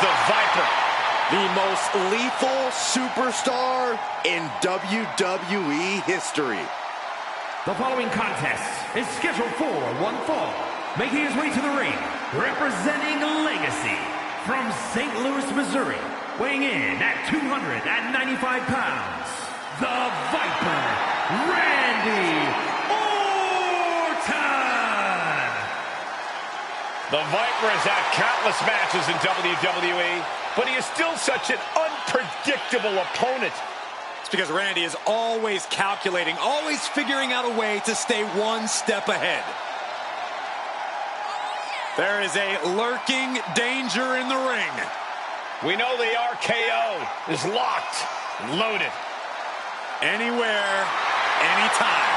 the Viper. The most lethal superstar in WWE history. The following contest is scheduled for one fall. Making his way to the ring, representing Legacy from St. Louis, Missouri. Weighing in at 295 pounds, the Viper, Randy Orton! The Viper has had countless matches in WWE, but he is still such an unpredictable opponent. It's because Randy is always calculating, always figuring out a way to stay one step ahead. There is a lurking danger in the ring. We know the RKO is locked, loaded. Anywhere, anytime.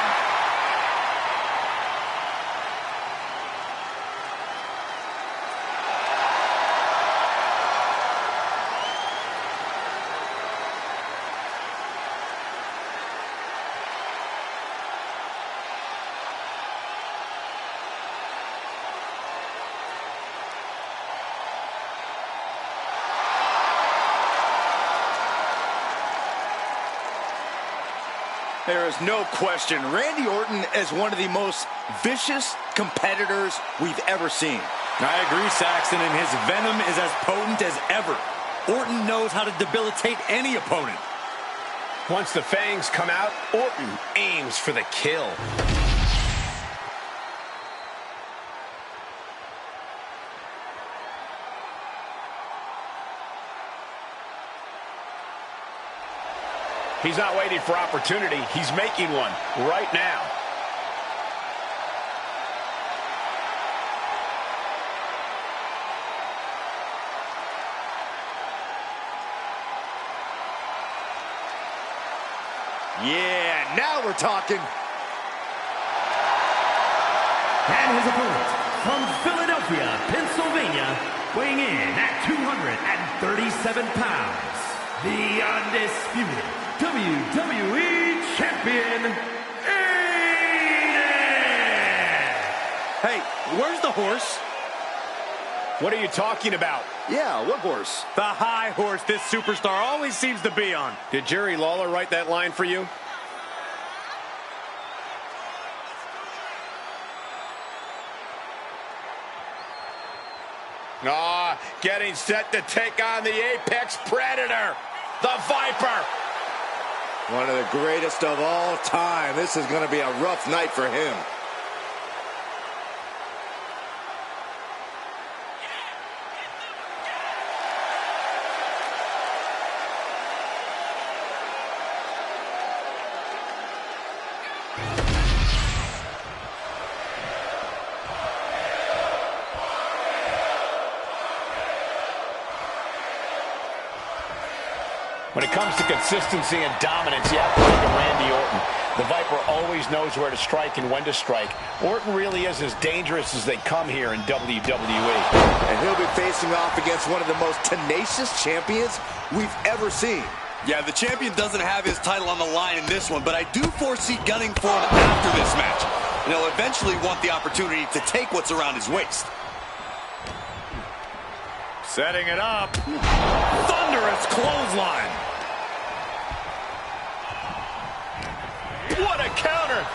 There is no question, Randy Orton is one of the most vicious competitors we've ever seen. I agree, Saxton, and his venom is as potent as ever. Orton knows how to debilitate any opponent. Once the fangs come out, Orton aims for the kill. He's not waiting for opportunity. He's making one right now. Yeah, now we're talking. And his opponent from Philadelphia, Pennsylvania, weighing in at 237 pounds, the undisputed WWE Champion, Aiden! Hey, where's the horse? What are you talking about? Yeah, what horse? The high horse this superstar always seems to be on. Did Jerry Lawler write that line for you? Getting set to take on the Apex Predator, the Viper. One of the greatest of all time. This is going to be a rough night for him. When it comes to consistency and dominance, you have to look at Randy Orton. The Viper always knows where to strike and when to strike. Orton really is as dangerous as they come here in WWE. And he'll be facing off against one of the most tenacious champions we've ever seen. Yeah, the champion doesn't have his title on the line in this one, but I do foresee gunning for him after this match. And he'll eventually want the opportunity to take what's around his waist. Setting it up. Thunderous clothesline. What a counter!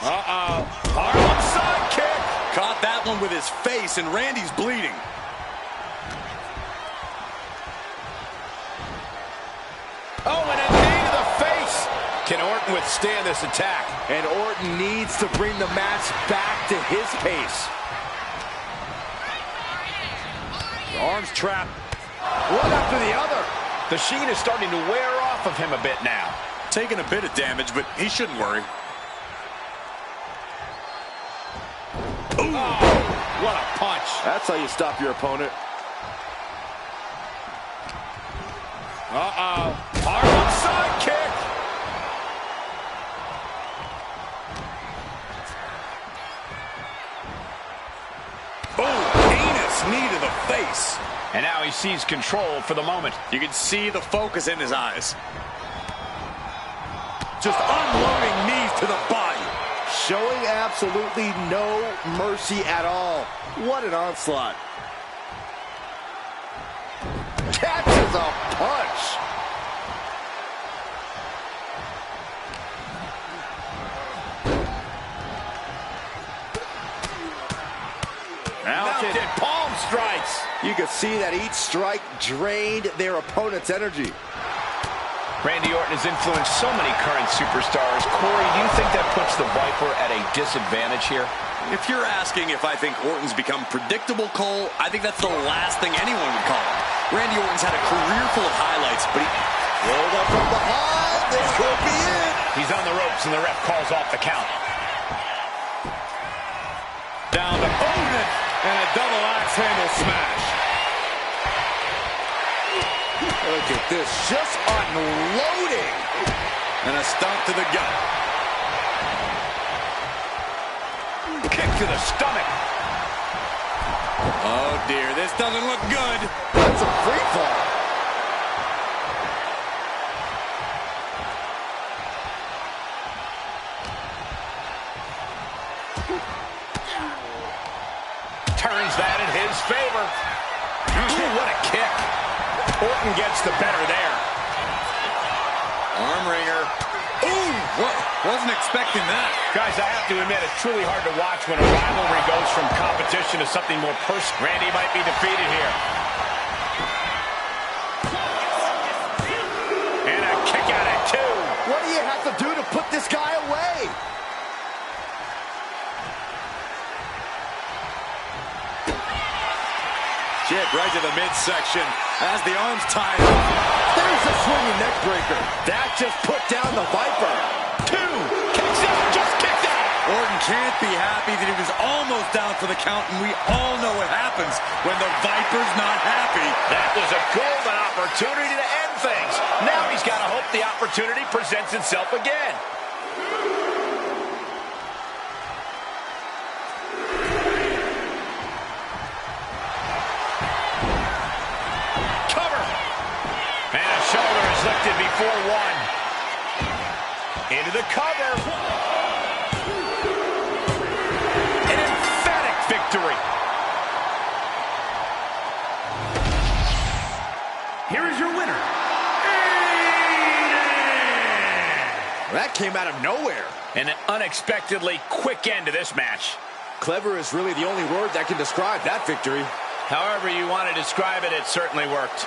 Harlem side kick! Caught that one with his face, and Randy's bleeding. Oh, and a knee to the face! Can Orton withstand this attack? And Orton needs to bring the match back to his pace. The arms trapped. One after the other. The sheen is starting to wear off of him a bit now. Taking a bit of damage, but he shouldn't worry. Ooh, what a punch. That's how you stop your opponent. Harlem side kick! Oh, heinous knee to the face. And now he sees control for the moment. You can see the focus in his eyes. Just unloading knees to the body. Showing absolutely no mercy at all. What an onslaught. is a punch. Mounted palm strikes. You can see that each strike drained their opponent's energy. Randy Orton has influenced so many current superstars. Corey, do you think that puts the Viper at a disadvantage here? If you're asking if I think Orton's become predictable, Cole, I think that's the last thing anyone would call him. Randy Orton's had a career full of highlights, but he Rolled up from behind. This could be it. He's on the ropes, and the ref calls off the count. Down to Orton, and a double axe handle smash. Look at this, just unloading. and a stomp to the gut. Kick to the stomach. Oh dear, this doesn't look good. That's a free fall. Turns that in his favor. Ooh, what a kick. Orton gets the better there. Arm wringer. Ooh, wasn't expecting that. Guys, I have to admit, it's truly hard to watch when a rivalry goes from competition to something more personal. Randy might be defeated here. And a kick out at two. What do you have to do to put this guy away? Jib right to the midsection as the arms tied up. There's a swinging neck breaker. That just put down the Viper. Two. Kicks out. Just kicked out. Orton can't be happy that he was almost down for the count, and we all know what happens when the Viper's not happy. That was a golden opportunity to end things. Now he's got to hope the opportunity presents itself again. Lifted before one. Into the cover. An emphatic victory. Here is your winner, That came out of nowhere. And an unexpectedly quick end to this match. Clever is really the only word that can describe that victory. However you want to describe it, it certainly worked.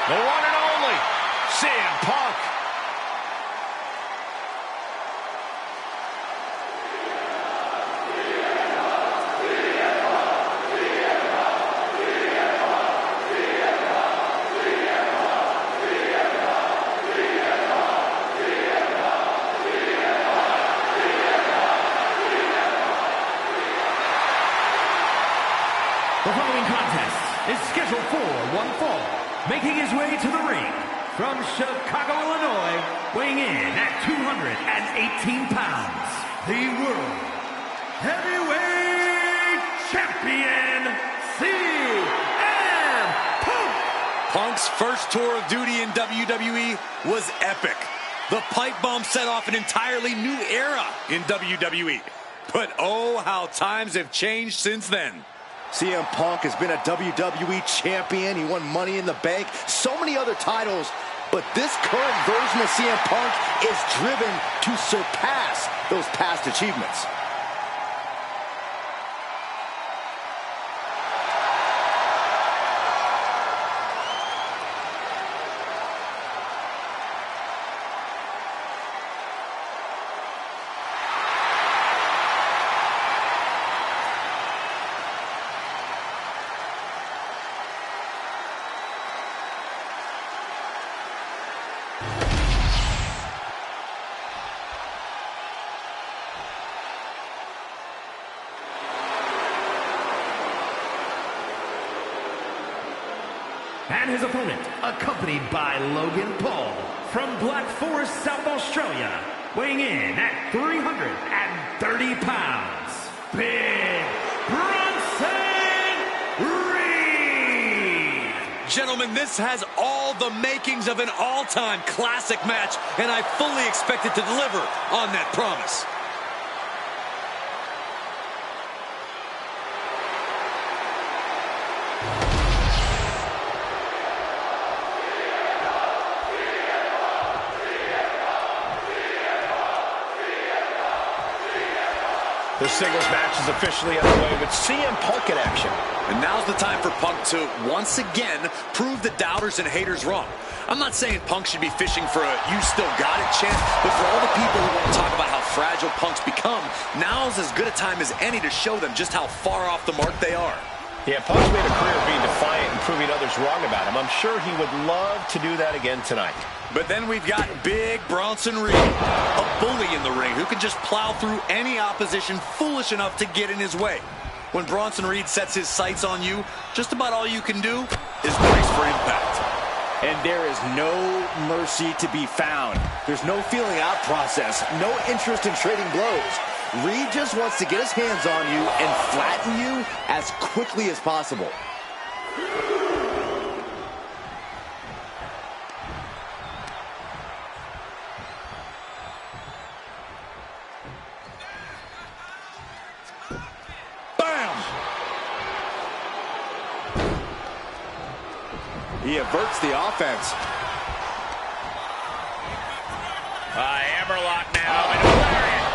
The one and only CM Punk. The following contest is scheduled for one fall. Making his way to the ring from Chicago, Illinois, weighing in at 218 pounds, the World Heavyweight Champion, CM Punk! Punk's first tour of duty in WWE was epic. The pipe bomb set off an entirely new era in WWE. But oh, how times have changed since then. CM Punk has been a WWE champion. He won Money in the Bank, so many other titles. But this current version of CM Punk is driven to surpass those past achievements. And his opponent, accompanied by Logan Paul from Black Forest, South Australia, weighing in at 330 pounds, Big Bronson Reed. Gentlemen, this has all the makings of an all-time classic match, and I fully expect it to deliver on that promise. The singles match is officially underway with CM Punk in action. And now's the time for Punk to, once again, prove the doubters and haters wrong. I'm not saying Punk should be fishing for a "you still got it" chance, but for all the people who want to talk about how fragile Punk's become, now's as good a time as any to show them just how far off the mark they are. Yeah, Punk's made a career of being defiant and proving others wrong about him. I'm sure he would love to do that again tonight. But then we've got Big Bronson Reed, a bully in the ring who can just plow through any opposition foolish enough to get in his way. When Bronson Reed sets his sights on you, just about all you can do is brace for impact. And there is no mercy to be found. There's no feeling out process, no interest in trading blows. Reed just wants to get his hands on you and flatten you as quickly as possible. He averts the offense. Hammerlock now. And a lariat.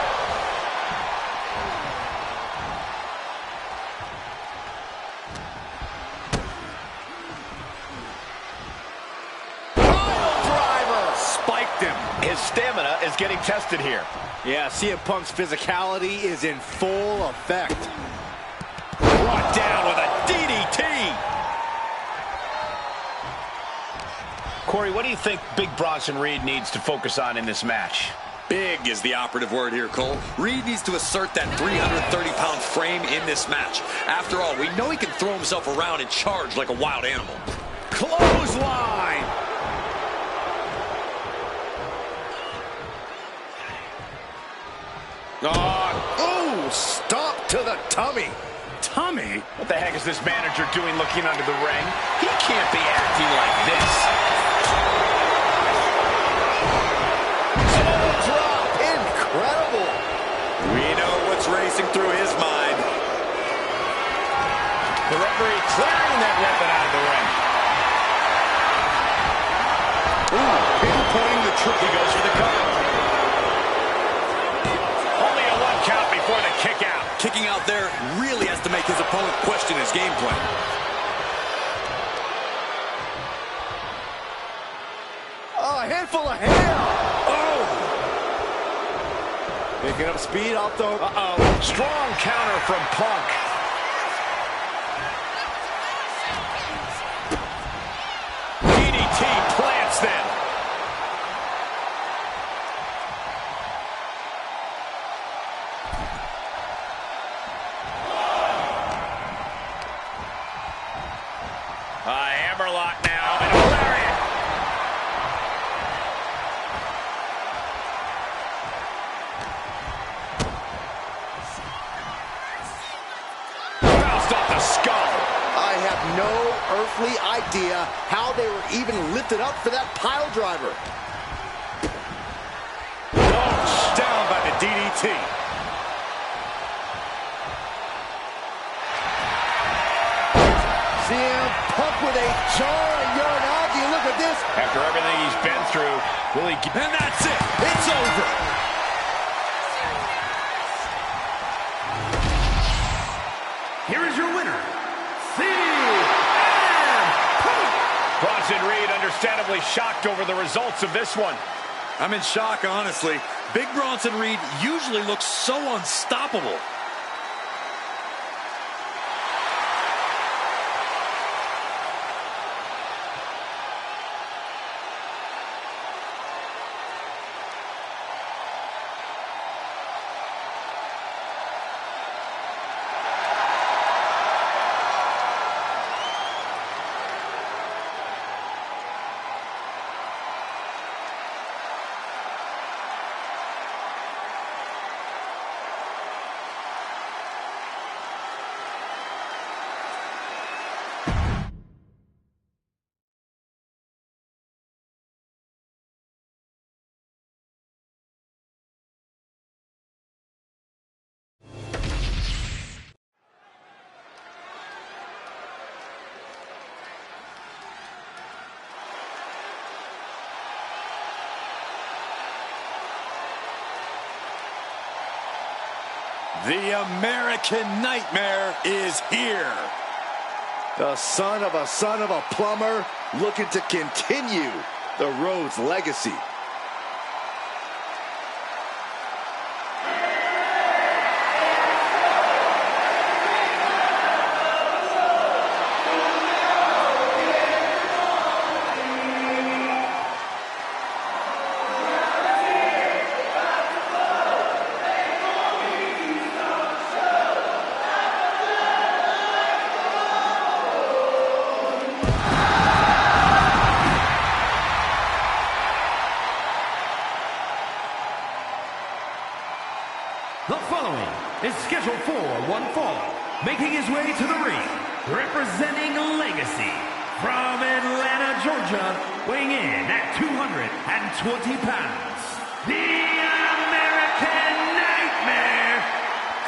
Pile driver. Spiked him. His stamina is getting tested here. Yeah, CM Punk's physicality is in full effect. Brought down with a DDT. Corey, what do you think Big Bronson Reed needs to focus on in this match? Big is the operative word here, Cole. Reed needs to assert that 330-pound frame in this match. After all, we know he can throw himself around and charge like a wild animal. Clothesline. Oh, stop to the tummy. Tommy? What the heck is this manager doing looking under the ring? He can't be acting like this. Drop. Incredible. We know what's racing through his mind. The referee clearing that weapon out of the ring. Ooh, pinpointing the trick. He goes for the cover. Only a 1 count before the kick out. Kicking out there really has to make his opponent question his game plan. Oh, a handful of hair. Oh! Picking up speed off the... Strong counter from Punk. DDT plants them. Hammerlock now, and a lariat. Bounced off the skull. I have no earthly idea how they were even lifted up for that pile driver. Down by the DDT. CM Punk with a jarring Uranagi. Look at this. After everything he's been through, will he... And that's it. It's over. Here is your winner, CM Punk. Bronson Reed understandably shocked over the results of this one. I'm in shock, honestly. Big Bronson Reed usually looks so unstoppable. The American Nightmare is here. The son of a plumber looking to continue the Rhodes legacy. The following is scheduled for one fall, making his way to the ring, representing Legacy from Atlanta, Georgia, weighing in at 220 pounds, the American Nightmare,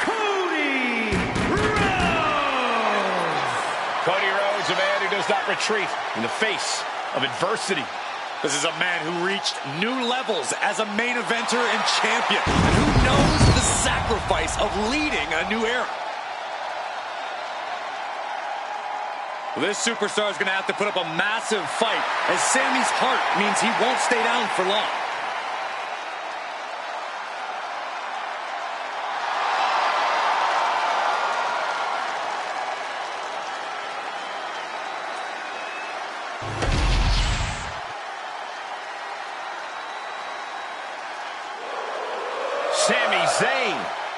Cody Rhodes! Cody Rhodes, a man who does not retreat in the face of adversity. This is a man who reached new levels as a main eventer and champion, and who knows the sacrifice of leading a new era. This superstar is going to have to put up a massive fight, as Sammy's heart means he won't stay down for long. Sami Zayn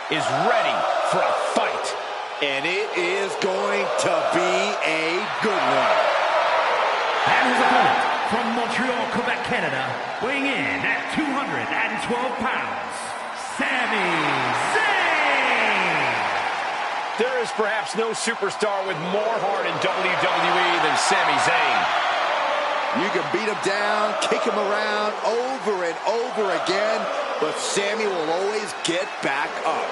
is ready for a fight. And it is going to be a good one. And his opponent from Montreal, Quebec, Canada, weighing in at 212 pounds, Sami Zayn! There is perhaps no superstar with more heart in WWE than Sami Zayn. You can beat him down, kick him around over and over again, but Sami will always get back up.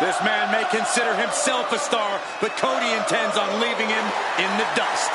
This man may consider himself a star, but Cody intends on leaving him in the dust.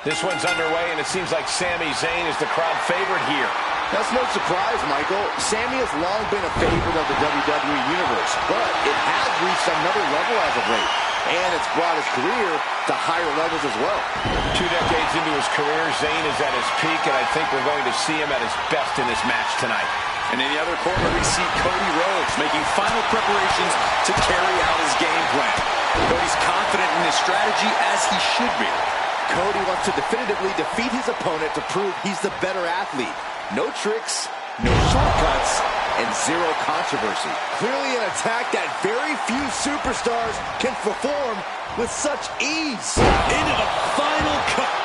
This one's underway, and it seems like Sami Zayn is the crowd favorite here. That's no surprise, Michael. Sami has long been a favorite of the WWE Universe, but it has reached another level as of late, and it's brought his career to higher levels as well. 2 decades into his career, Zayn is at his peak, and I think we're going to see him at his best in this match tonight. And in the other corner, we see Cody Rhodes making final preparations to carry out his game plan. Cody's confident in his strategy, as he should be. Cody wants to definitively defeat his opponent to prove he's the better athlete. No tricks, no shortcuts, and zero controversy. Clearly an attack that very few superstars can perform with such ease. Into the final cut.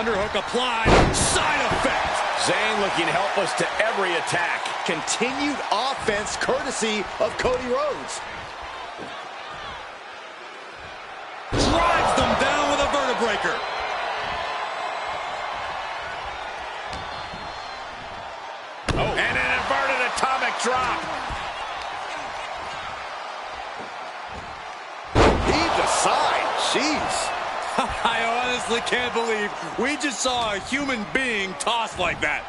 Underhook applied. Side effect. Zayn looking helpless to every attack. Continued offense courtesy of Cody Rhodes. Drives them down with a vertebreaker. Oh, and an inverted atomic drop. Heave the side. Jeez. I honestly can't believe we just saw a human being tossed like that.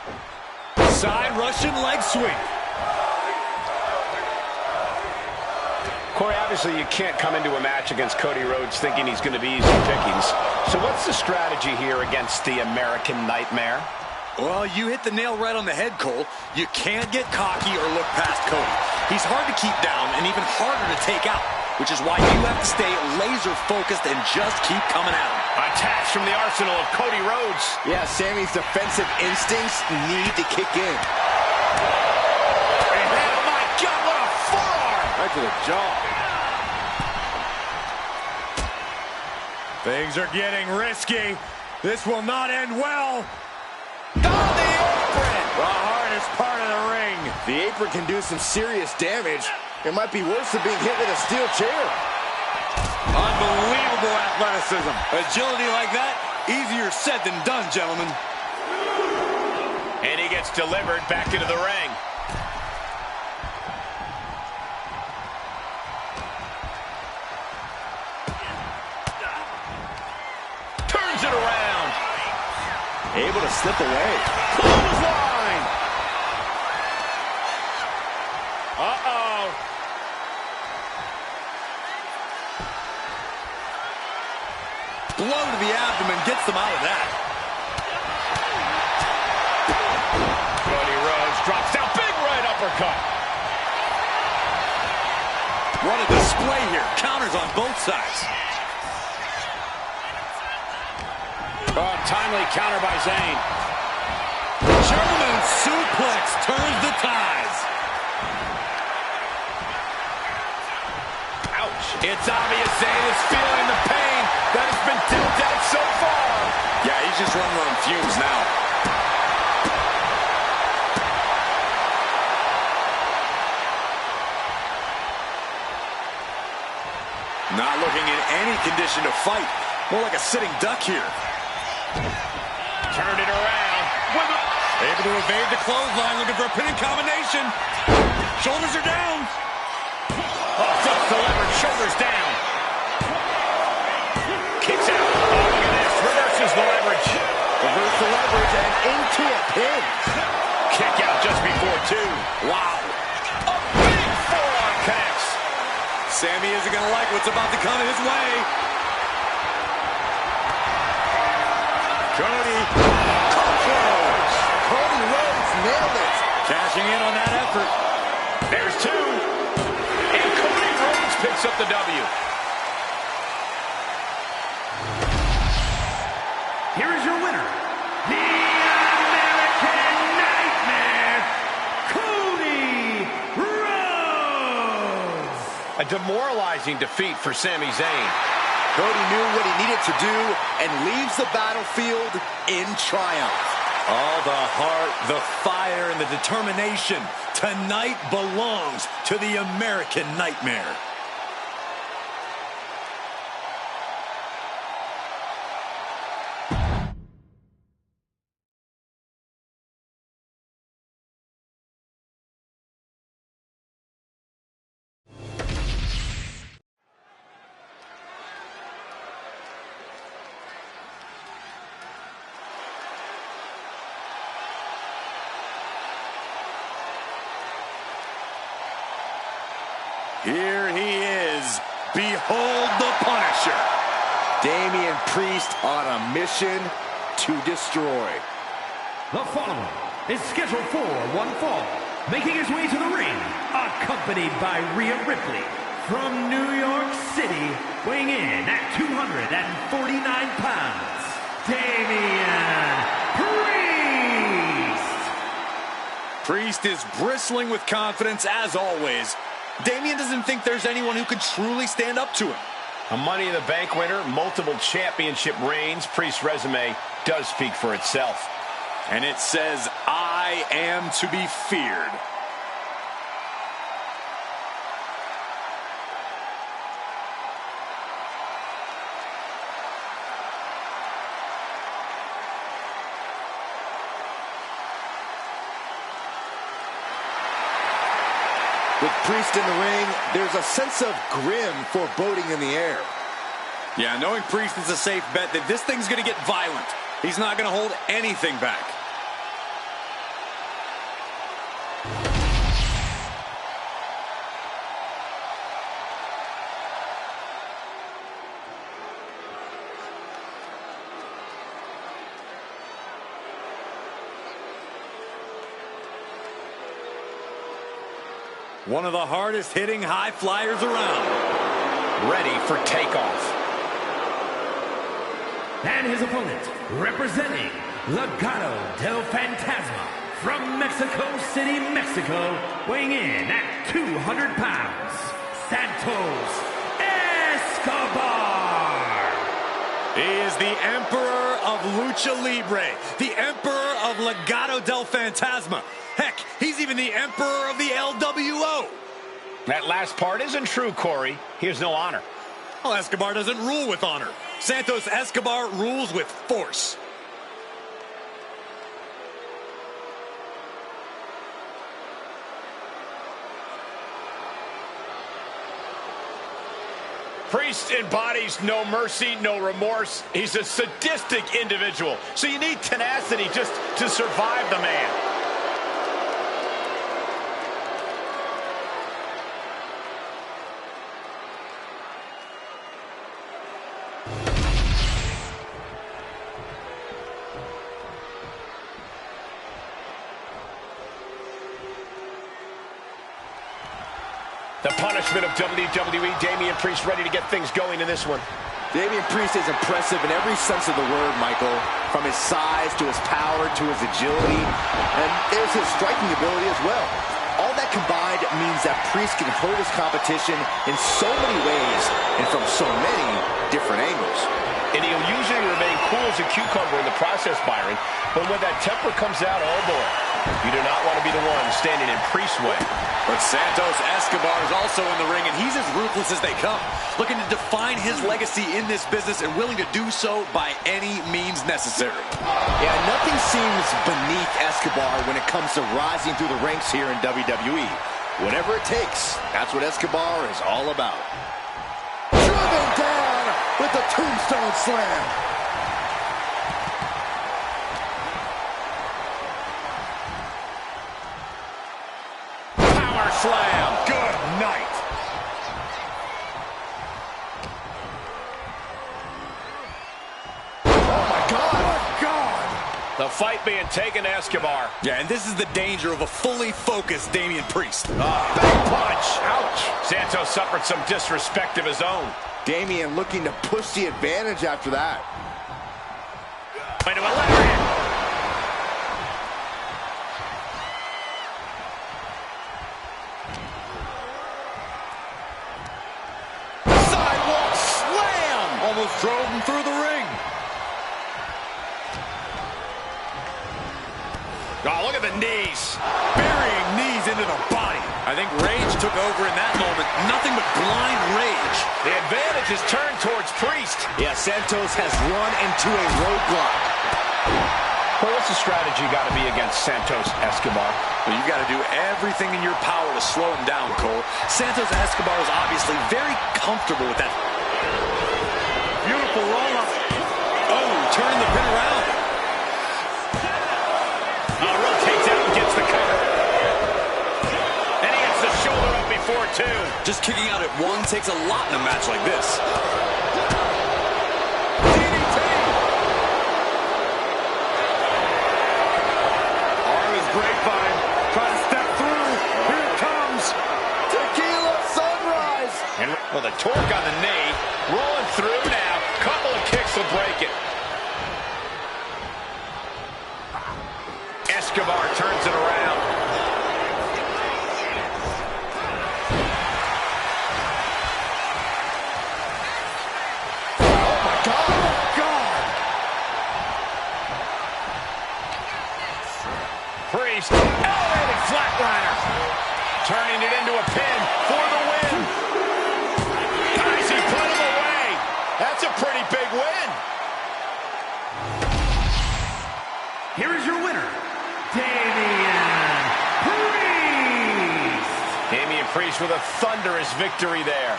Side Russian leg sweep. Corey, obviously you can't come into a match against Cody Rhodes thinking he's going to be easy pickings. So what's the strategy here against the American Nightmare? Well, you hit the nail right on the head, Cole. You can't get cocky or look past Cody. He's hard to keep down and even harder to take out, which is why you have to stay laser focused and just keep coming at him. Attacks from the arsenal of Cody Rhodes. Yeah, Sammy's defensive instincts need to kick in. And, oh my God, what a forearm! Right to the jaw. Things are getting risky. This will not end well. On the apron! The hardest part of the ring. The apron can do some serious damage. It might be worse than being hit with a steel chair. Unbelievable athleticism. Agility like that, easier said than done, gentlemen. And he gets delivered back into the ring. Turns it around. Able to slip away. Clothesline. Uh-oh. Blow to the abdomen gets them out of that. Cody Rhodes drops down. Big right uppercut. What a display here. Counters on both sides. Oh, timely counter by Zayn. German suplex turns the ties. Ouch. It's obvious Zayn is feeling the pain that has been dealt out so far. Yeah, he's just running on fumes now. Not looking in any condition to fight. More like a sitting duck here. Turned it around. Able to evade the clothesline, looking for a pinning combination. Shoulders are down. Oh, flips the leverage, shoulders down. Kicks out. Oh, look at this. Reverses the leverage. Reverse the leverage and into a pin. Kick out just before two. Wow. A big forearm connects. Sammy isn't going to like what's about to come his way. Cody. Cody Rhodes nailed it. Cashing in on that effort. There's two. And Cody Rhodes picks up the W. Here is your winner, the American Nightmare, Cody Rhodes. A demoralizing defeat for Sami Zayn. Cody knew what he needed to do and leaves the battlefield in triumph. All the heart, the fire, and the determination tonight belongs to the American Nightmare. Here he is. Behold the Punisher. Damian Priest on a mission to destroy. The following is scheduled for one fall, making his way to the ring, accompanied by Rhea Ripley from New York City, weighing in at 249 pounds, Damian Priest. Priest is bristling with confidence as always. Damian doesn't think there's anyone who could truly stand up to him. A Money in the Bank winner, multiple championship reigns. Priest's resume does speak for itself. And it says, I am to be feared. With Priest in the ring, there's a sense of grim foreboding in the air. Yeah, knowing Priest is a safe bet that this thing's going to get violent. He's not going to hold anything back. One of the hardest hitting high flyers around. Ready for takeoff. And his opponent, representing Legado del Fantasma from Mexico City, Mexico, weighing in at 200 pounds, Santos Escobar. He is the Emperor of Lucha Libre, the Emperor of Legado del Fantasma. Heck, he's even the Emperor of the LWO. That last part isn't true, Corey. He has no honor. Well, Escobar doesn't rule with honor. Santos Escobar rules with force. Priest embodies no mercy, no remorse. He's a sadistic individual. So you need tenacity just to survive the man. The punishment of WWE, Damian Priest ready to get things going in this one. Damian Priest is impressive in every sense of the word, Michael. From his size to his power to his agility. And there's his striking ability as well. All that combined means that Priest can hurt his competition in so many ways and from so many different angles. And he'll usually remain cool as a cucumber in the process, Byron. But when that temper comes out, oh boy, you do not want to be the one standing in Priest's way. But Santos Escobar is also in the ring, and he's as ruthless as they come. Looking to define his legacy in this business and willing to do so by any means necessary. Yeah, nothing seems beneath Escobar when it comes to rising through the ranks here in WWE. Whatever it takes, that's what Escobar is all about. Driven down with the tombstone slam. Power slam. Good night. Oh my God. Oh God. The fight being taken to Escobar. Yeah, and this is the danger of a fully focused Damian Priest. Back punch. Ouch. Santos suffered some disrespect of his own. Damian looking to push the advantage after that. Into a lariat. Sidewalk slam! Almost drove him through the ring. Oh, look at the knees. Burying knees into the body. I think rage took over in that moment. Nothing but blind rage. The advantage is turned towards Priest. Yeah, Santos has run into a roadblock. Well, what's the strategy got to be against Santos Escobar? Well, you got to do everything in your power to slow him down, Cole. Santos Escobar is obviously very comfortable with that. Beautiful roll-up. Oh, turning the pin around. Rotates out and gets the cover. And he gets the shoulder up before two. Just kicking out at one takes a lot in a match like this. Grapevine, trying to step through. Here it comes. Tequila sunrise. And well, the torque on the knee, rolling through now. Couple of kicks will break it. Escobar turns it around. Oh my God. Oh God. Priest, elevated flatliner. Turning it into a pin for the win. Guys, he put him away. That's a pretty big win. Here is your winner, Damian Priest. Damian Priest with a thunderous victory there.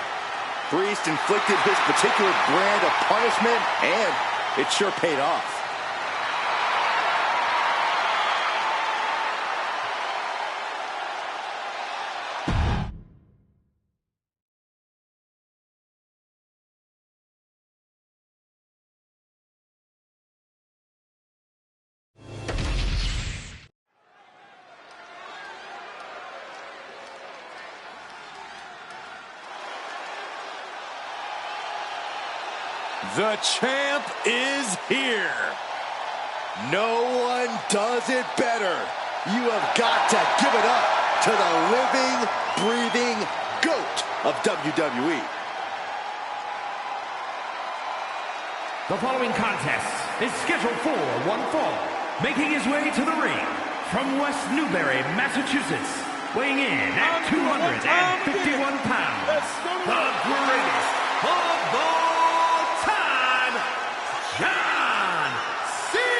Priest inflicted his particular brand of punishment, and it sure paid off. The champ is here. No one does it better. You have got to give it up to the living, breathing GOAT of WWE. The following contest is scheduled for one fall. Making his way to the ring from West Newbury, Massachusetts, weighing in at 251 pounds, the greatest of all time, John Cena!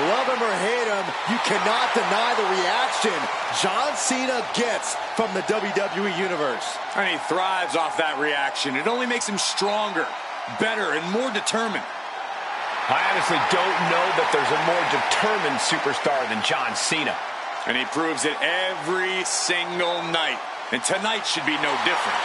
Love him or hate him, you cannot deny the reaction John Cena gets from the WWE Universe. And he thrives off that reaction. It only makes him stronger, better, and more determined. I honestly don't know that there's a more determined superstar than John Cena. And he proves it every single night. And tonight should be no different.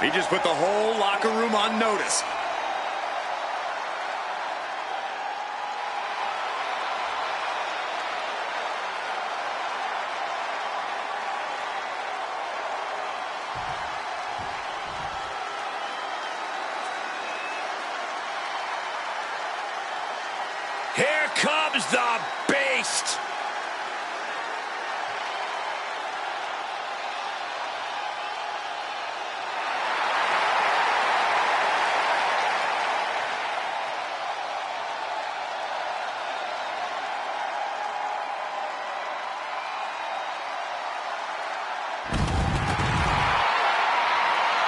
He just put the whole locker room on notice. Here comes the beast.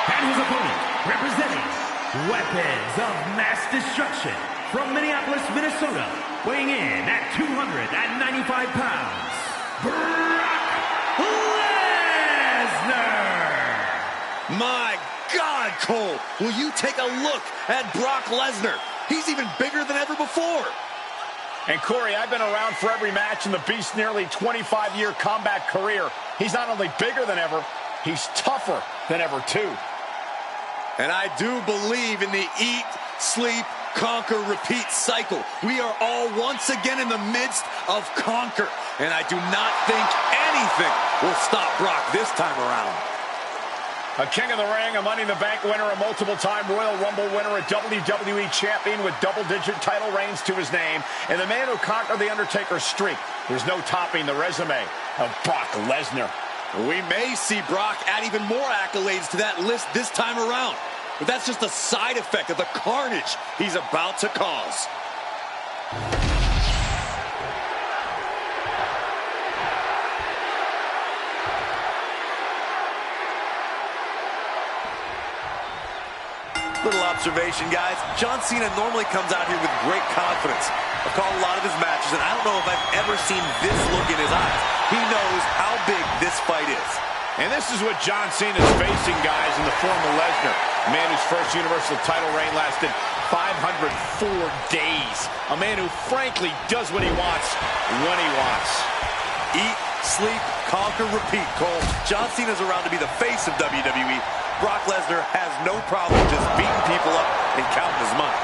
And his opponent, representing Weapons of Mass Destruction from Minneapolis, Minnesota, weighing in at 295 pounds, Brock Lesnar! My God, Cole, will you take a look at Brock Lesnar? He's even bigger than ever before. And Corey, I've been around for every match in the Beast's nearly 25-year combat career. He's not only bigger than ever, he's tougher than ever, too. And I do believe in the eat, sleep, conquer, repeat cycle. We are all once again in the midst of conquer. And I do not think anything will stop Brock this time around. A King of the Ring, a Money in the Bank winner, a multiple-time Royal Rumble winner, a WWE champion with double-digit title reigns to his name, and the man who conquered The Undertaker's streak. There's no topping the resume of Brock Lesnar. We may see Brock add even more accolades to that list this time around. But that's just a side effect of the carnage he's about to cause. Little observation, guys. John Cena normally comes out here with great confidence. I've called a lot of his matches, and I don't know if I've ever seen this look in his eyes. He knows how big this fight is. And this is what John Cena is facing, guys, in the form of Lesnar. A man whose first Universal title reign lasted 504 days. A man who, frankly, does what he wants when he wants. Eat, sleep, conquer, repeat, Cole. John Cena's around to be the face of WWE. Brock Lesnar has no problem just beating people up and counting his money.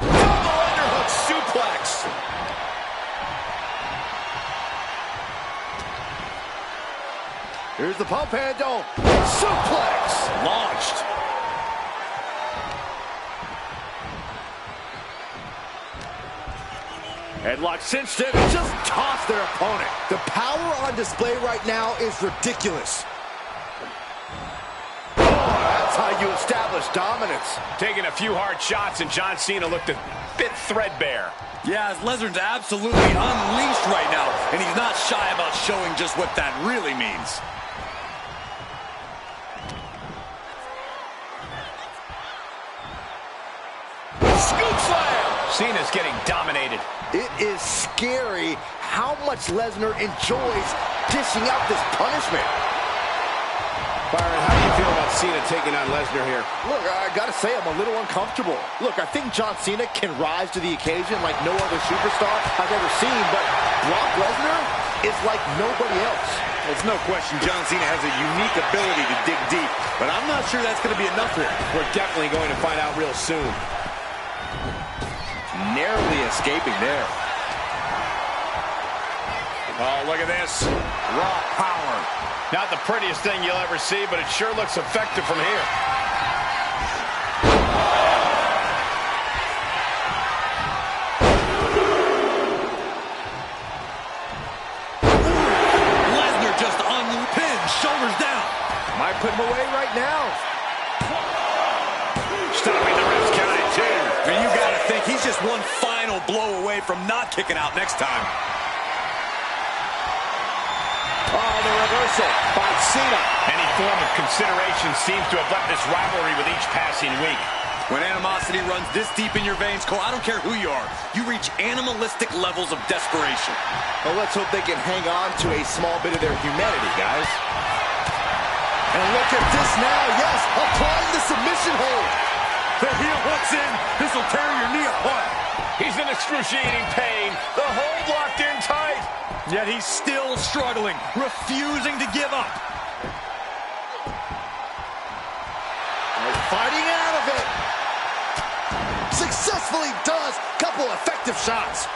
Double underhook suplex. Here's the pump handle. Suplex. Launched. Headlock cinched in, just tossed their opponent. The power on display right now is ridiculous. Oh, that's how you establish dominance. Taking a few hard shots, and John Cena looked a bit threadbare. Yeah, Lesnar's absolutely unleashed right now, and he's not shy about showing just what that really means. Scoop slam! Cena's getting dominated. It is scary how much Lesnar enjoys dishing out this punishment. Byron, how do you feel about Cena taking on Lesnar here? Look, I gotta say, I'm a little uncomfortable. Look, I think John Cena can rise to the occasion like no other superstar I've ever seen, but Brock Lesnar is like nobody else. There's no question John Cena has a unique ability to dig deep, but I'm not sure that's going to be enough here. We're definitely going to find out real soon. Narrowly escaping there. Oh, look at this. Raw power. Not the prettiest thing you'll ever see, but it sure looks effective from here. Lesnar just unpinned, shoulders down. Might put him away right now. Stopping the ref's count at 2. And you got to think he's just one final blow away from not kicking out next time. Oh, the reversal by Cena. Any form of consideration seems to have left this rivalry with each passing week. When animosity runs this deep in your veins, Cole, I don't care who you are, you reach animalistic levels of desperation. Well, let's hope they can hang on to a small bit of their humanity, guys. And look at this now. Yes, applying the submission hold. The heel hooks in. This will tear your knee apart. He's in excruciating pain. The hold locked in tight. Yet he's still struggling, refusing to give up. Fighting out of it. Successfully does. Couple effective shots.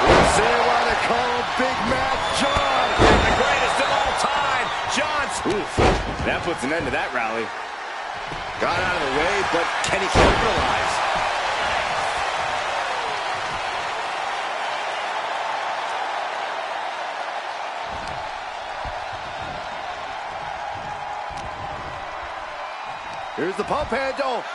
We'll see why they call him Big Mac John. The greatest of all time, John. Oof, that puts an end to that rally. Got out of the way, but can he capitalize? Here's the pump handle.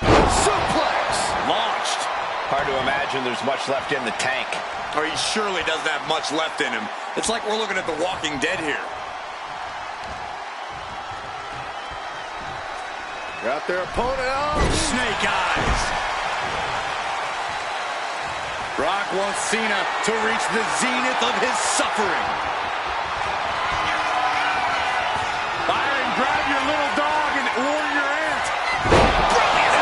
Suplex. Launched. Hard to imagine there's much left in the tank. Or he surely doesn't have much left in him. It's like we're looking at The Walking Dead here. Got their opponent up. Snake eyes. Brock wants Cena to reach the zenith of his suffering. Byron, grab your little dog and warn your aunt. Brilliant.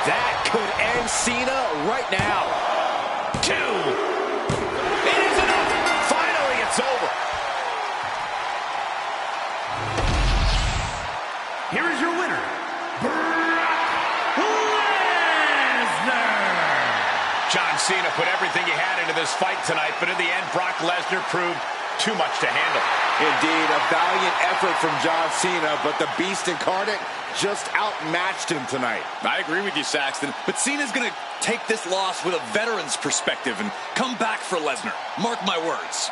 That could end Cena right now. 2. It is enough. Finally, it's over. Here is your winner, Brock Lesnar. John Cena put everything he had into this fight tonight, but in the end, Brock Lesnar proved too much to handle. Indeed, a valiant effort from John Cena, but the Beast Incarnate just outmatched him tonight. I agree with you, Saxton, but Cena's going to take this loss with a veteran's perspective and come back for Lesnar. Mark my words.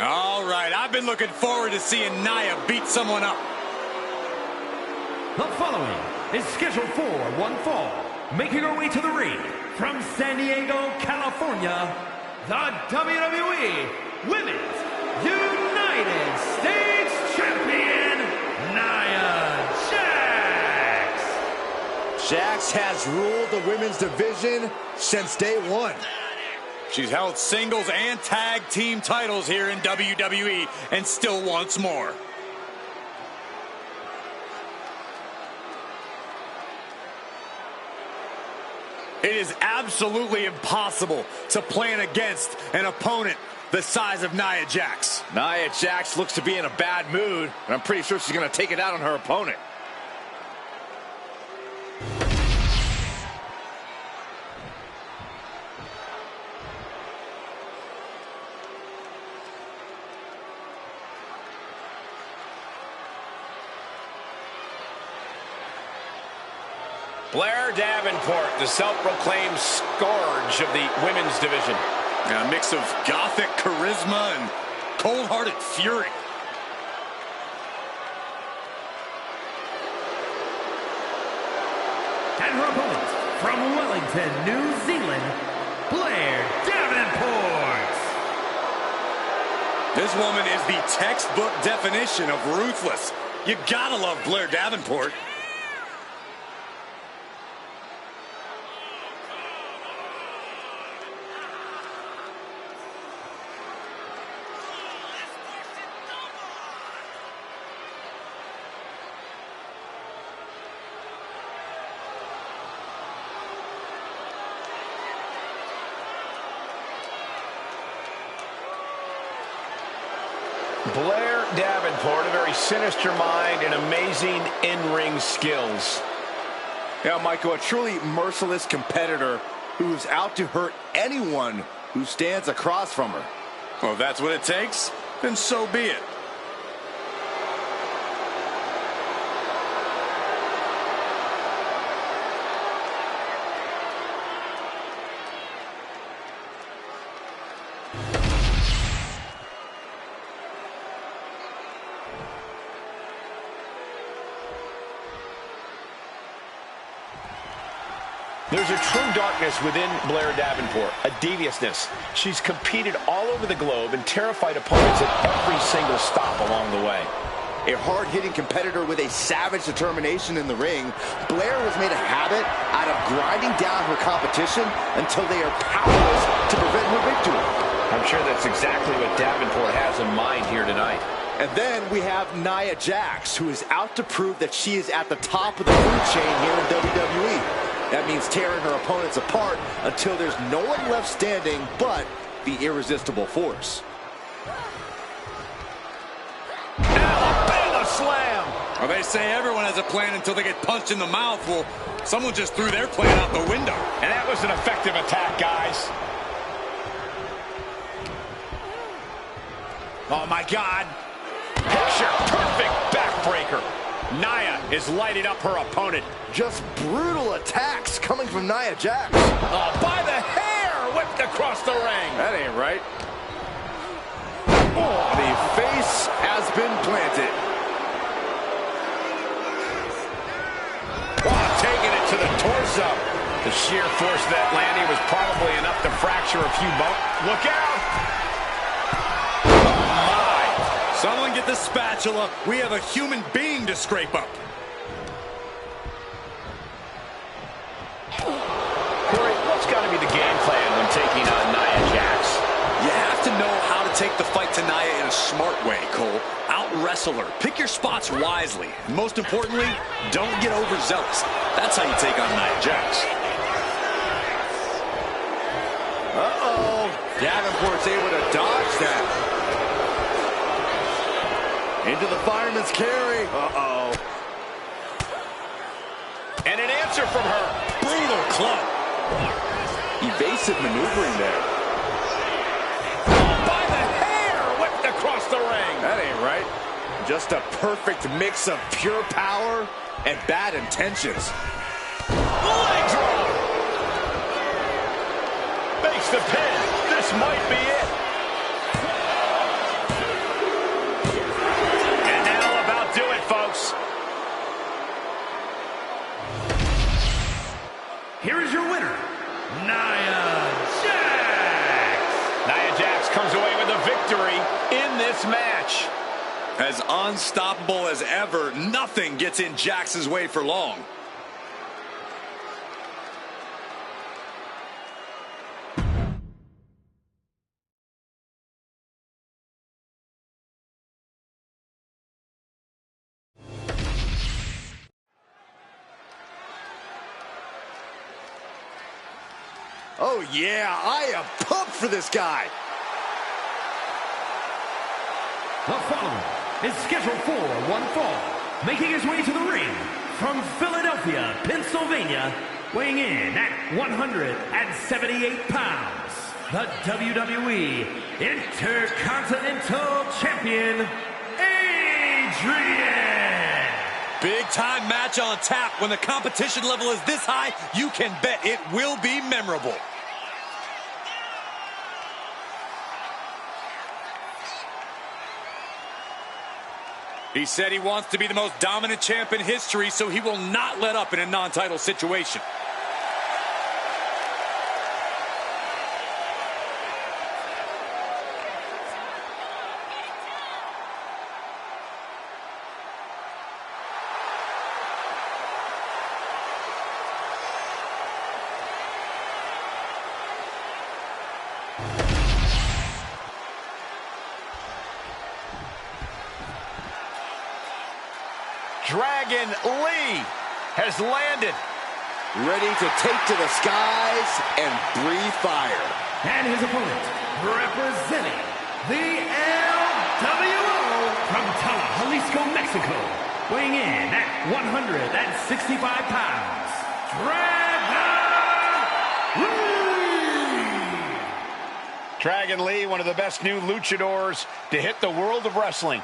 All right, I've been looking forward to seeing Nia beat someone up. The following is scheduled for one fall. Making her way to the ring from San Diego, California, the WWE Women's United States Champion, Nia Jax. Jax has ruled the women's division since day one. She's held singles and tag team titles here in WWE and still wants more. It is absolutely impossible to plan against an opponent the size of Nia Jax. Nia Jax looks to be in a bad mood, and I'm pretty sure she's going to take it out on her opponent. Blair Davenport, the self-proclaimed scourge of the women's division. A mix of gothic charisma and cold-hearted fury. and her opponent from Wellington, New Zealand, Blair Davenport. This woman is the textbook definition of ruthless. You gotta love Blair Davenport. Blair Davenport, a very sinister mind and amazing in-ring skills. Yeah, Michael, a truly merciless competitor who's out to hurt anyone who stands across from her. Well, if that's what it takes, then so be it. There's a true darkness within Blair Davenport, a deviousness. She's competed all over the globe and terrified opponents at every single stop along the way. A hard-hitting competitor with a savage determination in the ring, Blair has made a habit out of grinding down her competition until they are powerless to prevent her victory. I'm sure that's exactly what Davenport has in mind here tonight. And then we have Nia Jax, who is out to prove that she is at the top of the food chain here in WWE. That means tearing her opponents apart until there's no one left standing but the irresistible force. Alabama slam! Well, they say everyone has a plan until they get punched in the mouth. Well, someone just threw their plan out the window. And that was an effective attack, guys. Oh, my God. Picture perfect backbreaker. Nia is lighting up her opponent. Just brutal attacks coming from Nia Jax. Oh, by the hair, whipped across the ring. That ain't right. Oh, the face has been planted. Oh, taking it to the torso. The sheer force of that landing was probably enough to fracture a few bones. Look out! Someone get the spatula. We have a human being to scrape up. Corey, what's got to be the game plan when taking on Nia Jax? You have to know how to take the fight to Nia in a smart way, Cole. Out-wrestle her. Pick your spots wisely. And most importantly, don't get overzealous. That's how you take on Nia Jax. Uh-oh. Davenport's able to dodge that. Into the fireman's carry. Uh-oh. And an answer from her. Brutal club. Evasive maneuvering there. By the hair, whipped across the ring. That ain't right. Just a perfect mix of pure power and bad intentions. Leg drop. Makes the pin. This might be it. Folks. Here is your winner, Nia Jax. Nia Jax comes away with a victory in this match. As unstoppable as ever, nothing gets in Jax's way for long. Oh, yeah, I am pumped for this guy. The following is scheduled for one fall, making his way to the ring from Philadelphia, Pennsylvania, weighing in at 178 pounds, the WWE Intercontinental Champion, Adrian. Big time match on tap. When the competition level is this high, you can bet it will be memorable. He said he wants to be the most dominant champ in history, so he will not let up in a non-title situation. Dragon Lee has landed. Ready to take to the skies and breathe fire. And his opponent, representing the LWO from Tala, Jalisco, Mexico, weighing in at 165 pounds, Dragon Lee! Dragon Lee, one of the best new luchadors to hit the world of wrestling.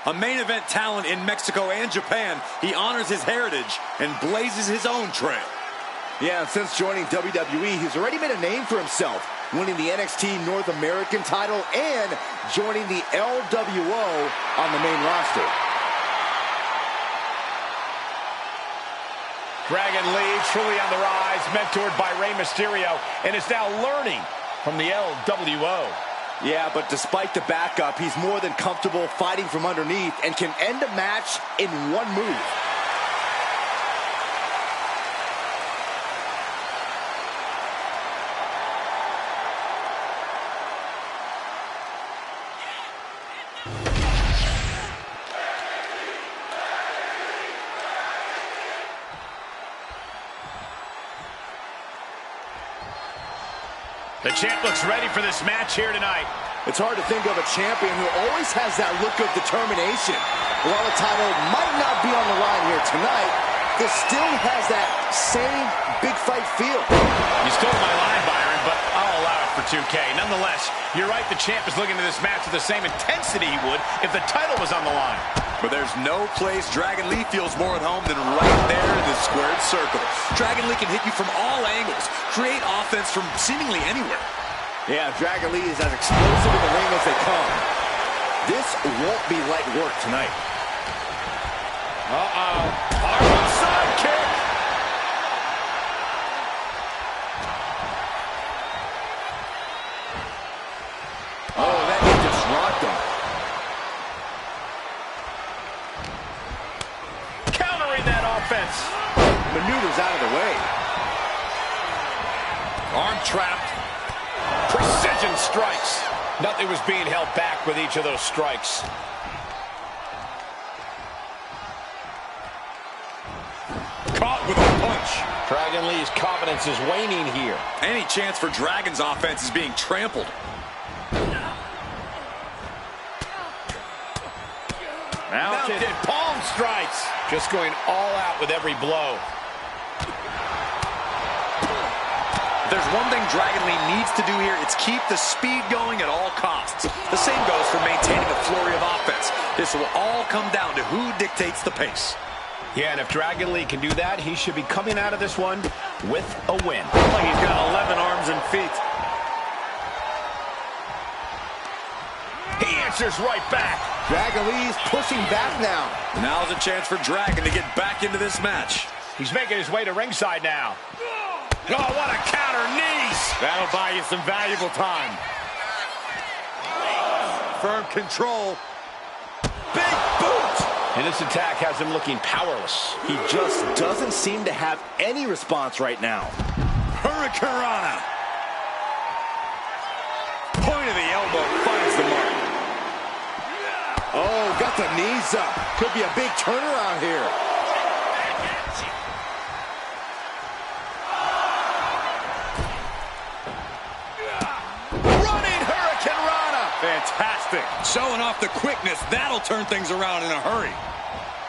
A main event talent in Mexico and Japan, he honors his heritage and blazes his own trail. Yeah, and since joining WWE, he's already made a name for himself, winning the NXT North American title and joining the LWO on the main roster. Dragon Lee, truly on the rise, mentored by Rey Mysterio, and is now learning from the LWO. Yeah, but despite the backup, he's more than comfortable fighting from underneath and can end a match in one move. The champ looks ready for this match here tonight. It's hard to think of a champion who always has that look of determination. While the title might not be on the line here tonight, it still has that same big fight feel. You stole my line, Byron, but I'll allow it for 2K. Nonetheless, you're right, the champ is looking at this match with the same intensity he would if the title was on the line. But there's no place Dragon Lee feels more at home than right there in the squared circle. Dragon Lee can hit you from all angles, create offense from seemingly anywhere. Yeah, Dragon Lee is as explosive in the ring as they come. This won't be light work tonight. Harlem sidekick. Oh, that hit just rocked him. Countering that offense. Maneuvers out of the way. Arm trapped. Precision strikes. Nothing was being held back with each of those strikes. Caught with a punch. Dragon Lee's confidence is waning here. Any chance for Dragon's offense is being trampled. Mounted palm strikes. Just going all out with every blow. There's one thing Dragon Lee needs to do here. It's keep the speed going at all costs. The same goes for maintaining a flurry of offense. This will all come down to who dictates the pace. Yeah, and if Dragon Lee can do that, he should be coming out of this one with a win. Like he's got 11 arms and feet. He answers right back. Dragon Lee's pushing back now. Now's a chance for Dragon to get back into this match. He's making his way to ringside now. Oh, what a counter knees. That'll buy you some valuable time. Firm control. Big boot. And this attack has him looking powerless. He just doesn't seem to have any response right now. Hurricanrana. Point of the elbow finds the mark. Oh, got the knees up. Could be a big turnaround here. Running Hurricanrana. Fantastic. Showing off the quickness. That'll turn things around in a hurry.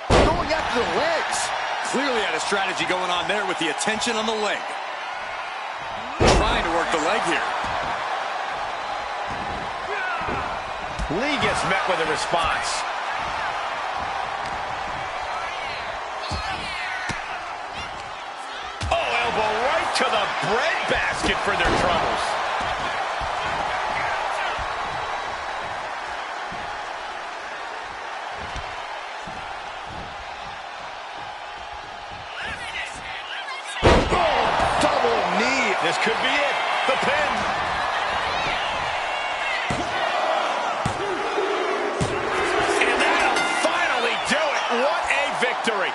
Going after the legs. Clearly had a strategy going on there with the attention on the leg. Trying to work the leg here. Lee gets met with a response. Oh, elbow right to the breadbasket for their troubles. This could be it. The pin. And that'll finally do it. What a victory.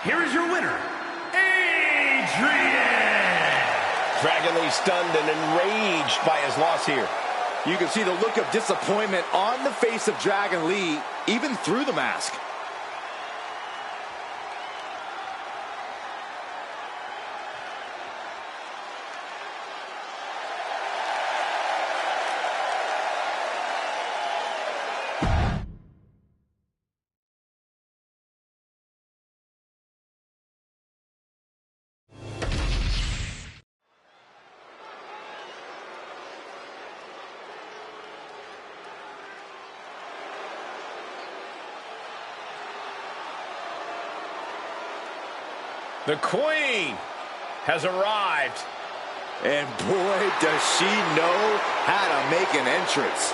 Here is your winner, Adrian. Dragon Lee stunned and enraged by his loss here. You can see the look of disappointment on the face of Dragon Lee, even through the mask. The Queen has arrived. And boy, does she know how to make an entrance.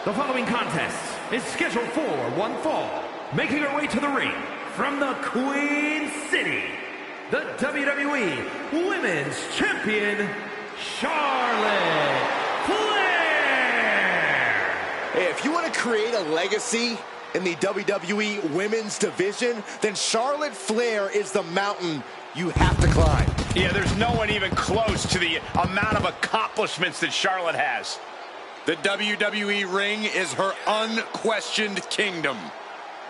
The following contest is scheduled for one fall. Making her way to the ring from the Queen City, the WWE Women's Champion, Charlotte Flair. Hey, if you want to create a legacy in the WWE Women's Division, then Charlotte Flair is the mountain you have to climb. Yeah, there's no one even close to the amount of accomplishments that Charlotte has. The WWE ring is her unquestioned kingdom.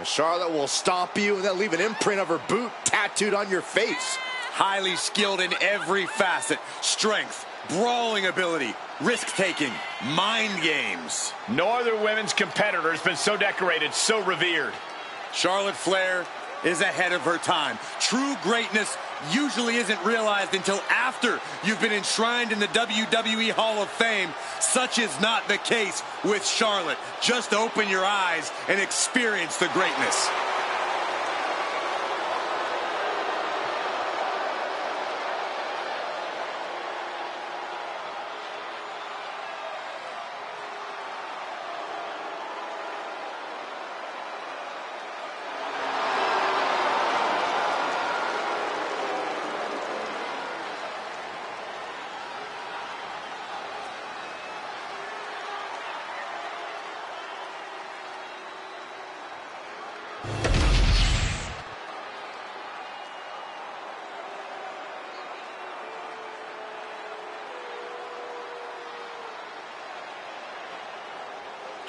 Charlotte will stomp you and then leave an imprint of her boot tattooed on your face. Highly skilled in every facet. Strength, brawling ability, risk-taking, mind games. No other women's competitor has been so decorated, so revered. Charlotte Flair is ahead of her time. True greatness usually isn't realized until after you've been enshrined in the WWE Hall of Fame. Such is not the case with Charlotte. Just open your eyes and experience the greatness.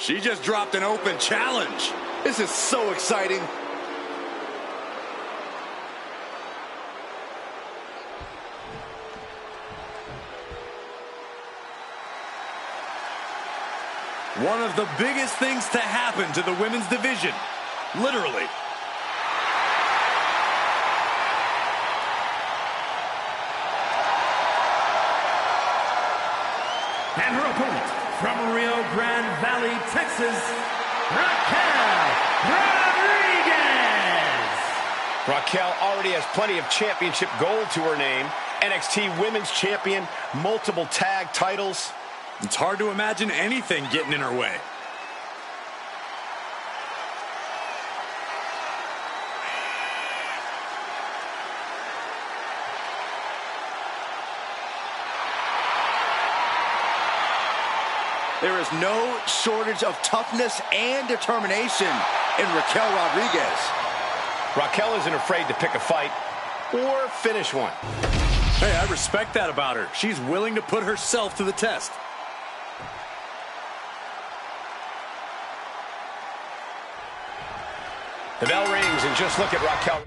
She just dropped an open challenge. This is so exciting. One of the biggest things to happen to the women's division. Literally. And her opponent from Rio Grande Valley, Texas, Raquel Rodriguez. Raquel already has plenty of championship gold to her name. NXT Women's Champion, multiple tag titles. It's hard to imagine anything getting in her way. There is no shortage of toughness and determination in Raquel Rodriguez. Raquel isn't afraid to pick a fight or finish one. Hey, I respect that about her. She's willing to put herself to the test. The bell rings, and just look at Raquel.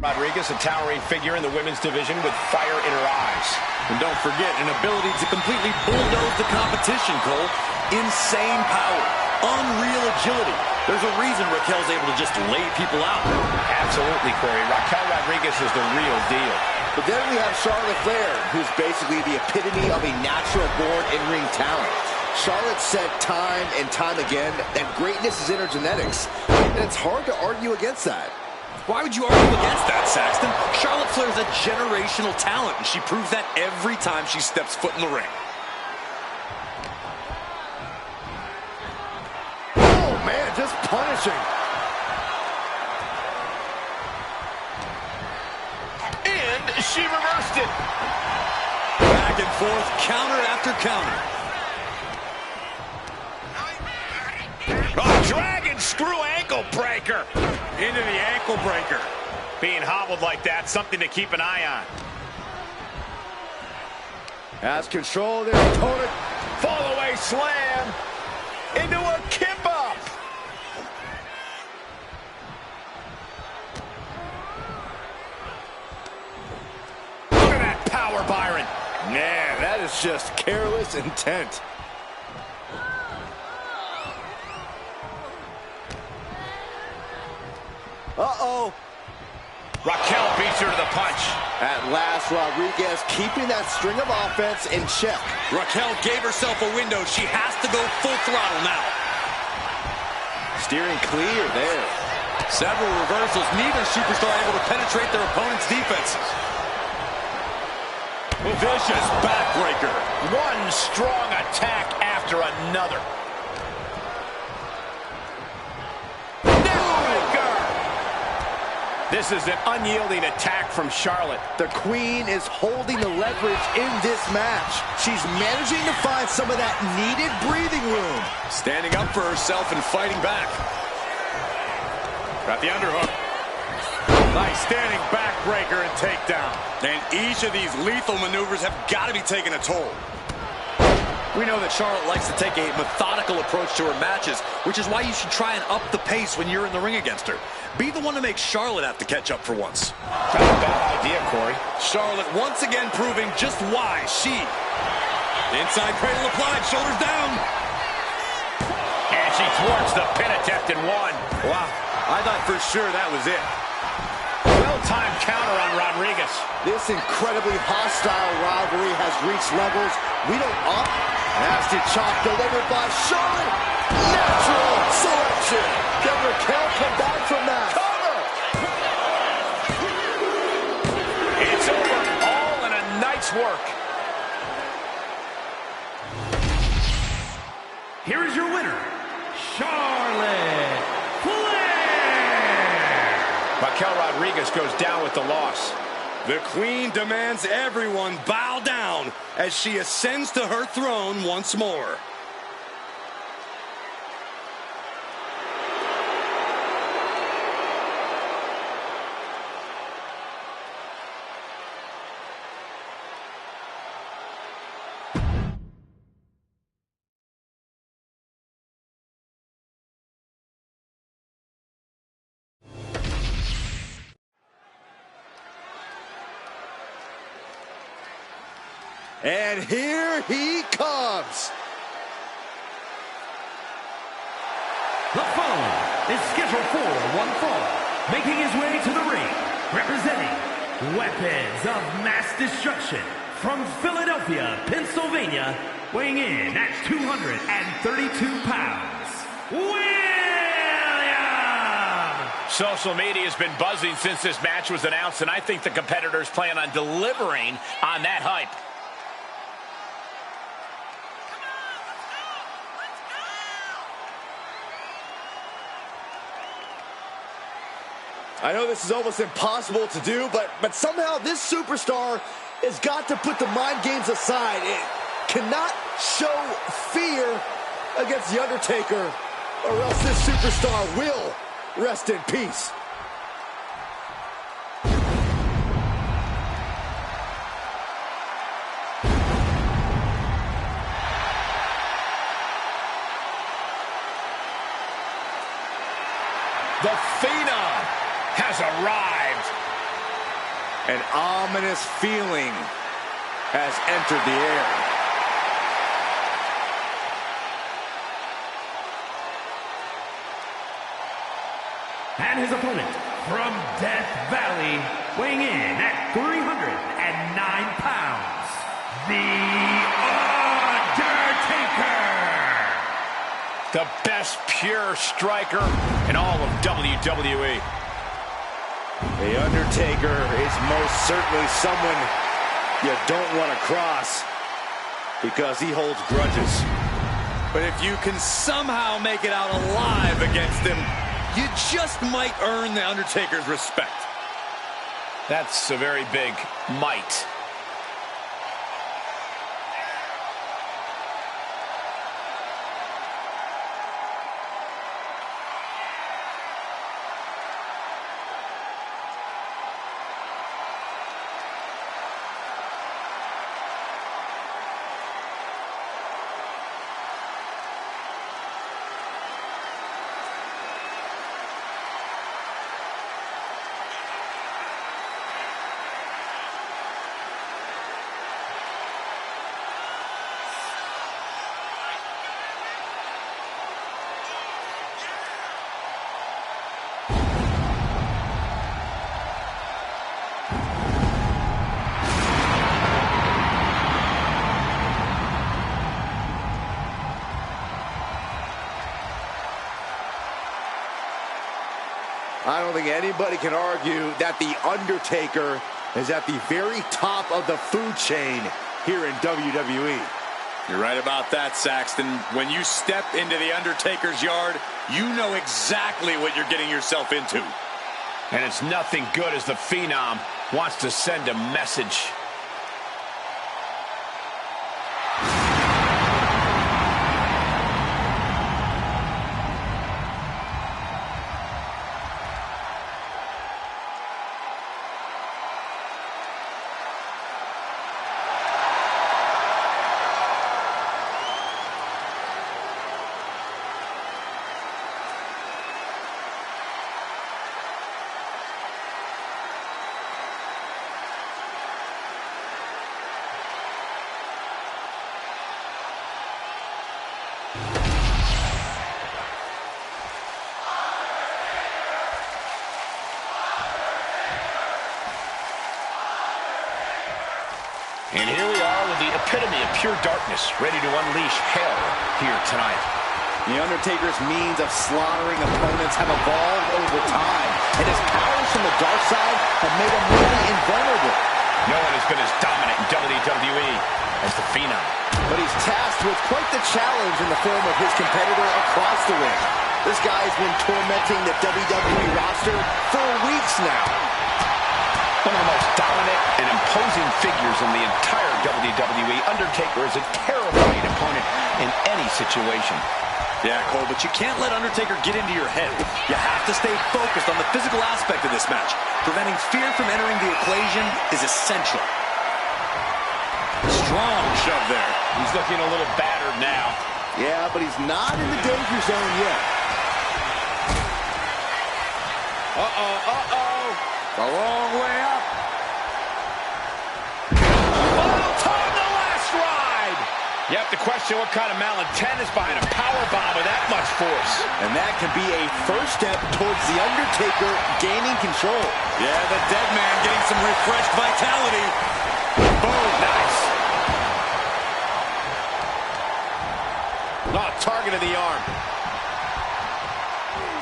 Rodriguez, a towering figure in the women's division with fire in her eyes. And don't forget, an ability to completely bulldoze the competition, Cole. Insane power, unreal agility. There's a reason Raquel's able to just lay people out. Absolutely, Corey. Raquel Rodriguez is the real deal. But then we have Charlotte Flair, who's basically the epitome of a natural-born in-ring talent. Charlotte said time and time again that greatness is in her genetics, and it's hard to argue against that. Why would you argue against that, Saxton? Charlotte Flair is a generational talent, and she proves that every time she steps foot in the ring. refreshing. And she reversed it. Back and forth, counter after counter. Oh, dragon screw ankle breaker. Into the ankle breaker. Being hobbled like that, something to keep an eye on. Has control of their opponent. Fall away slam. Into a kip up. Look at that power, Byron. Man, that is just careless intent. Uh-oh. Raquel beats her to the punch. At last, Rodriguez keeping that string of offense in check. Raquel gave herself a window. She has to go full throttle now. Steering clear there. Several reversals. Neither superstar able to penetrate their opponent's defenses. Vicious backbreaker. One strong attack after another. This is an unyielding attack from Charlotte. The Queen is holding the leverage in this match. She's managing to find some of that needed breathing room. Standing up for herself and fighting back. Got the underhook. Nice standing backbreaker and takedown. And each of these lethal maneuvers have got to be taking a toll. We know that Charlotte likes to take a methodical approach to her matches, which is why you should try and up the pace when you're in the ring against her. Be the one to make Charlotte have to catch up for once. Not a bad idea, Corey. Charlotte once again proving just why she. Inside cradle applied, shoulders down. And she thwarts the pin attempt and one. Wow, I thought for sure that was it. Well-timed counter on Rodriguez. This incredibly hostile rivalry has reached levels we don't up. Nasty chop delivered by Charlotte. Natural selection. Can Raquel come back from that? Cover! It's over. All in a night's work. Here is your winner, Charlotte Flair. Raquel Rodriguez goes down with the loss. The Queen demands everyone bow down as she ascends to her throne once more. And here he comes. The following is scheduled for one fall, making his way to the ring, representing Weapons of Mass Destruction from Philadelphia, Pennsylvania, weighing in at 232 pounds, William! Social media has been buzzing since this match was announced, and I think the competitors plan on delivering on that hype. I know this is almost impossible to do, but somehow this superstar has got to put the mind games aside. It cannot show fear against The Undertaker, or else this superstar will rest in peace. The Phenom has arrived. An ominous feeling has entered the air. And his opponent from Death Valley, weighing in at 309 pounds, The Undertaker! The best pure striker in all of WWE. The Undertaker is most certainly someone you don't want to cross because he holds grudges. But if you can somehow make it out alive against him, you just might earn The Undertaker's respect. That's a very big might. I don't think anybody can argue that The Undertaker is at the very top of the food chain here in WWE. You're right about that, Saxton. When you step into The Undertaker's yard, you know exactly what you're getting yourself into. And it's nothing good as the Phenom wants to send a message. And here we are with the epitome of pure darkness, ready to unleash hell here tonight. The Undertaker's means of slaughtering opponents have evolved over time, and his powers from the dark side have made him nearly invulnerable. No one has been as dominant in WWE as the Phenom. But he's tasked with quite the challenge in the form of his competitor across the ring. This guy has been tormenting the WWE roster for weeks now. One of the most dominant and imposing figures in the entire WWE, Undertaker is a terrifying opponent in any situation. Yeah, Cole, but you can't let Undertaker get into your head. You have to stay focused on the physical aspect of this match. Preventing fear from entering the equation is essential. Strong shove there. He's looking a little battered now. Yeah, but he's not in the danger zone yet. The long way up. Oh, time the last ride. You have to question what kind of malintent is behind a power bomb with that much force. And that can be a first step towards The Undertaker gaining control. Yeah, the dead man getting some refreshed vitality. Boom, nice. Oh, target of the arm.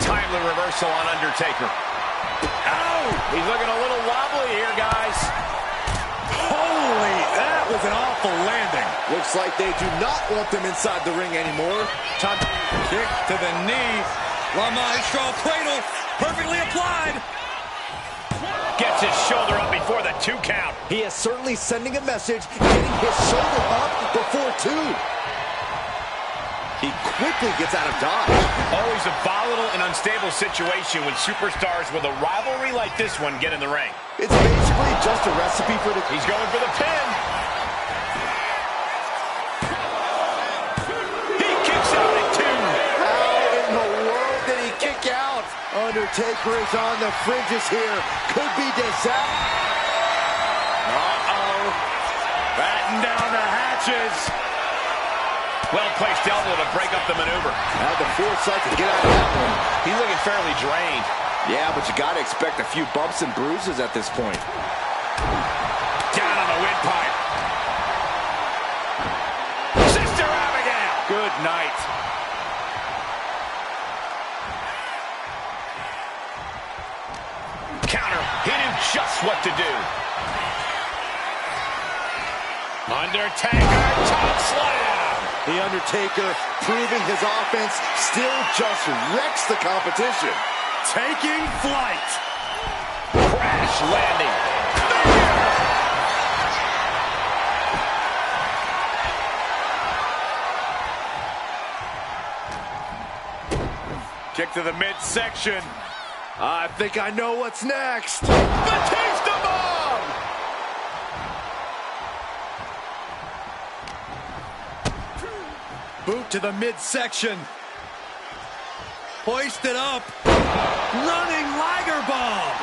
Timely reversal on Undertaker. Ow! He's looking a little wobbly here, guys. Holy, that was an awful landing. Looks like they do not want them inside the ring anymore. Time kick to the knee. La Maestro cradle, perfectly applied. Gets his shoulder up before the 2 count. He is certainly sending a message, getting his shoulder up before 2. He quickly gets out of dodge. Always a volatile and unstable situation when superstars with a rivalry like this one get in the ring. It's basically just a recipe for the... He's going for the pin. He kicks out at 2. How in the world did he kick out? Undertaker is on the fringes here. Could be disaster. Uh-oh. Batten down the hatches. Well-placed elbow to break up the maneuver. Had the foresight to get out of that one. He's looking fairly drained. Yeah, but you got to expect a few bumps and bruises at this point. Down on the windpipe. Sister Abigail. Good night. Counter. He knew just what to do. Undertaker, top slam. The Undertaker proving his offense still just wrecks the competition. taking flight. Crash landing. Kick to the midsection. I think I know what's next. Batista bomb! Boot to the midsection. Hoisted up. Running Liger bomb.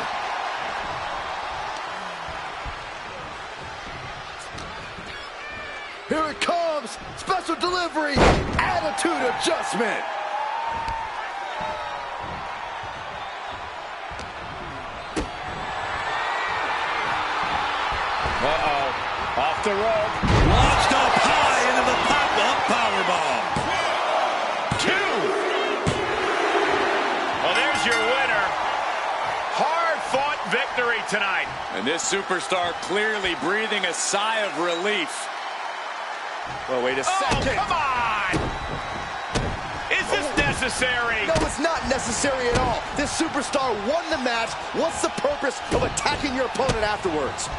Here it comes. Special delivery. Attitude adjustment. Uh-oh. Off the rope. Launched up high into the pop-up powerbomb. 2. Well, there's your winner. Hard-fought victory tonight. And this superstar clearly breathing a sigh of relief. Well, wait a second. Oh, come on! Is this necessary? No, it's not necessary at all. This superstar won the match. What's the purpose of attacking your opponent afterwards?